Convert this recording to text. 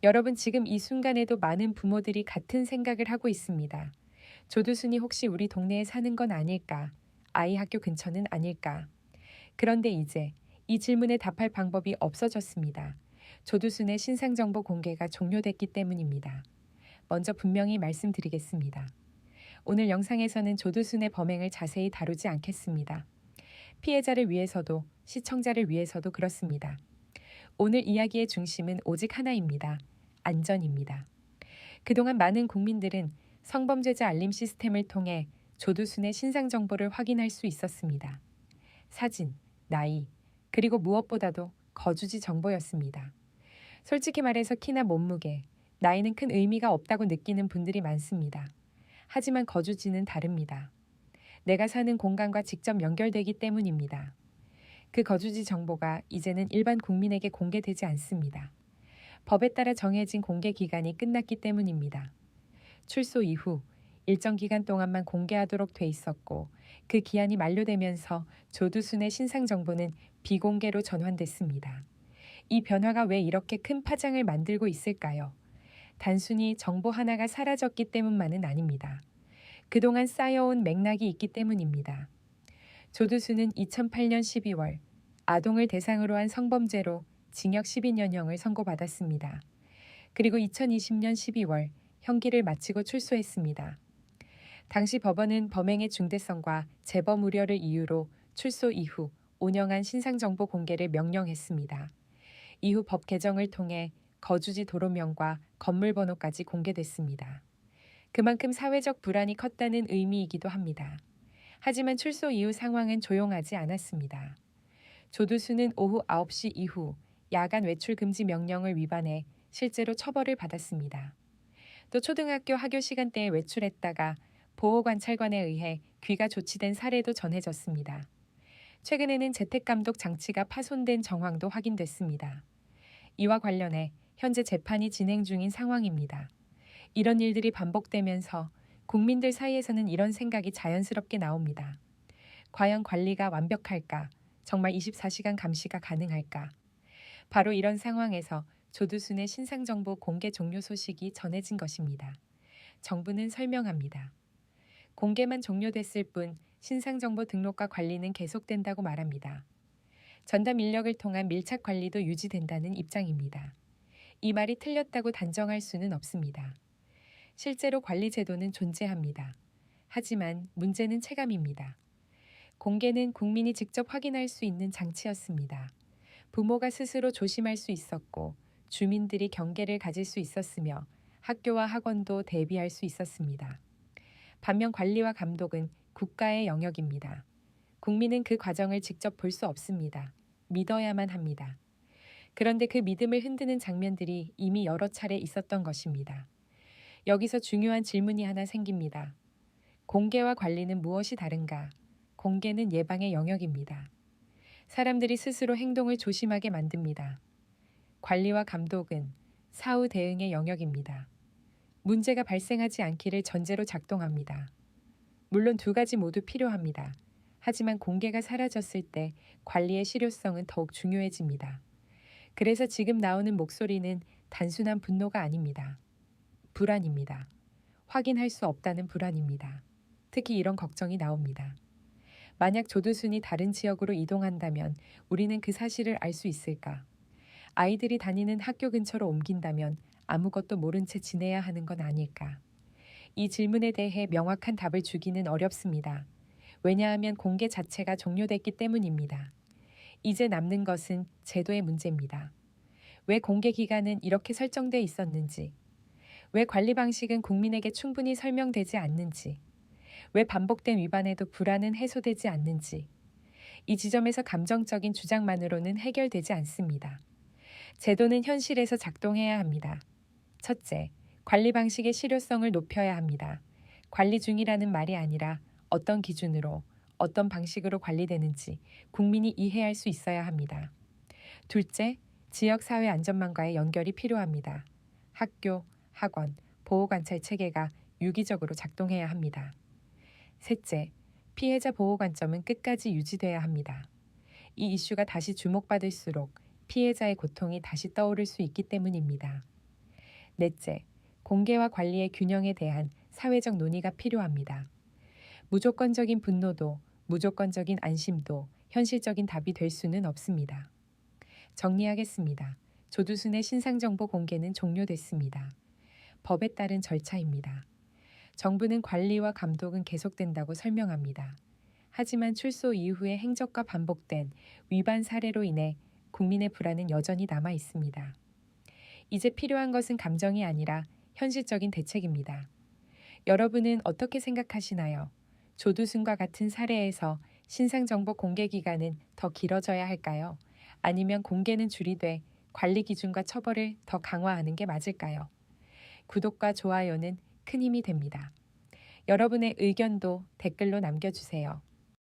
여러분 지금 이 순간에도 많은 부모들이 같은 생각을 하고 있습니다. 조두순이 혹시 우리 동네에 사는 건 아닐까? 아이 학교 근처는 아닐까? 그런데 이제 이 질문에 답할 방법이 없어졌습니다. 조두순의 신상정보 공개가 종료됐기 때문입니다. 먼저 분명히 말씀드리겠습니다. 오늘 영상에서는 조두순의 범행을 자세히 다루지 않겠습니다. 피해자를 위해서도 시청자를 위해서도 그렇습니다. 오늘 이야기의 중심은 오직 하나입니다. 안전입니다. 그동안 많은 국민들은 성범죄자 알림 시스템을 통해 조두순의 신상 정보를 확인할 수 있었습니다. 사진, 나이, 그리고 무엇보다도 거주지 정보였습니다. 솔직히 말해서 키나 몸무게, 나이는 큰 의미가 없다고 느끼는 분들이 많습니다. 하지만 거주지는 다릅니다. 내가 사는 공간과 직접 연결되기 때문입니다. 그 거주지 정보가 이제는 일반 국민에게 공개되지 않습니다. 법에 따라 정해진 공개 기간이 끝났기 때문입니다. 출소 이후 일정 기간 동안만 공개하도록 돼 있었고 그 기한이 만료되면서 조두순의 신상 정보는 비공개로 전환됐습니다. 이 변화가 왜 이렇게 큰 파장을 만들고 있을까요? 단순히 정보 하나가 사라졌기 때문만은 아닙니다. 그동안 쌓여온 맥락이 있기 때문입니다. 조두순은 2008년 12월 아동을 대상으로 한 성범죄로 징역 12년형을 선고받았습니다. 그리고 2020년 12월 형기를 마치고 출소했습니다. 당시 법원은 범행의 중대성과 재범 우려를 이유로 출소 이후 5년간 신상정보 공개를 명령했습니다. 이후 법 개정을 통해 거주지 도로명과 건물 번호까지 공개됐습니다. 그만큼 사회적 불안이 컸다는 의미이기도 합니다. 하지만 출소 이후 상황은 조용하지 않았습니다. 조두순은 오후 9시 이후 야간 외출 금지 명령을 위반해 실제로 처벌을 받았습니다. 또 초등학교 학교 시간대에 외출했다가 보호관찰관에 의해 귀가 조치된 사례도 전해졌습니다. 최근에는 재택감독 장치가 파손된 정황도 확인됐습니다. 이와 관련해 현재 재판이 진행 중인 상황입니다. 이런 일들이 반복되면서 국민들 사이에서는 이런 생각이 자연스럽게 나옵니다. 과연 관리가 완벽할까? 정말 24시간 감시가 가능할까? 바로 이런 상황에서 조두순의 신상정보 공개 종료 소식이 전해진 것입니다. 정부는 설명합니다. 공개만 종료됐을 뿐 신상정보 등록과 관리는 계속된다고 말합니다. 전담 인력을 통한 밀착 관리도 유지된다는 입장입니다. 이 말이 틀렸다고 단정할 수는 없습니다. 실제로 관리 제도는 존재합니다. 하지만 문제는 체감입니다. 공개는 국민이 직접 확인할 수 있는 장치였습니다. 부모가 스스로 조심할 수 있었고 주민들이 경계를 가질 수 있었으며 학교와 학원도 대비할 수 있었습니다. 반면 관리와 감독은 국가의 영역입니다. 국민은 그 과정을 직접 볼 수 없습니다. 믿어야만 합니다. 그런데 그 믿음을 흔드는 장면들이 이미 여러 차례 있었던 것입니다. 여기서 중요한 질문이 하나 생깁니다. 공개와 관리는 무엇이 다른가? 공개는 예방의 영역입니다. 사람들이 스스로 행동을 조심하게 만듭니다. 관리와 감독은 사후 대응의 영역입니다. 문제가 발생하지 않기를 전제로 작동합니다. 물론 두 가지 모두 필요합니다. 하지만 공개가 사라졌을 때 관리의 실효성은 더욱 중요해집니다. 그래서 지금 나오는 목소리는 단순한 분노가 아닙니다. 불안입니다. 확인할 수 없다는 불안입니다. 특히 이런 걱정이 나옵니다. 만약 조두순이 다른 지역으로 이동한다면 우리는 그 사실을 알 수 있을까? 아이들이 다니는 학교 근처로 옮긴다면 아무것도 모른 채 지내야 하는 건 아닐까? 이 질문에 대해 명확한 답을 주기는 어렵습니다. 왜냐하면 공개 자체가 종료됐기 때문입니다. 이제 남는 것은 제도의 문제입니다. 왜 공개 기간은 이렇게 설정돼 있었는지, 왜 관리 방식은 국민에게 충분히 설명되지 않는지, 왜 반복된 위반에도 불안은 해소되지 않는지, 이 지점에서 감정적인 주장만으로는 해결되지 않습니다. 제도는 현실에서 작동해야 합니다. 첫째, 관리 방식의 실효성을 높여야 합니다. 관리 중이라는 말이 아니라 어떤 기준으로, 어떤 방식으로 관리되는지 국민이 이해할 수 있어야 합니다. 둘째, 지역사회 안전망과의 연결이 필요합니다. 학교, 학원, 보호관찰 체계가 유기적으로 작동해야 합니다. 셋째, 피해자 보호 관점은 끝까지 유지돼야 합니다. 이 이슈가 다시 주목받을수록 피해자의 고통이 다시 떠오를 수 있기 때문입니다. 넷째, 공개와 관리의 균형에 대한 사회적 논의가 필요합니다. 무조건적인 분노도, 무조건적인 안심도 현실적인 답이 될 수는 없습니다. 정리하겠습니다. 조두순의 신상정보 공개는 종료됐습니다. 법에 따른 절차입니다. 정부는 관리와 감독은 계속된다고 설명합니다. 하지만 출소 이후의 행적과 반복된 위반 사례로 인해 국민의 불안은 여전히 남아 있습니다. 이제 필요한 것은 감정이 아니라 현실적인 대책입니다. 여러분은 어떻게 생각하시나요? 조두순과 같은 사례에서 신상정보 공개 기간은 더 길어져야 할까요? 아니면 공개는 줄이되 관리 기준과 처벌을 더 강화하는 게 맞을까요? 구독과 좋아요는 큰 힘이 됩니다. 여러분의 의견도 댓글로 남겨주세요.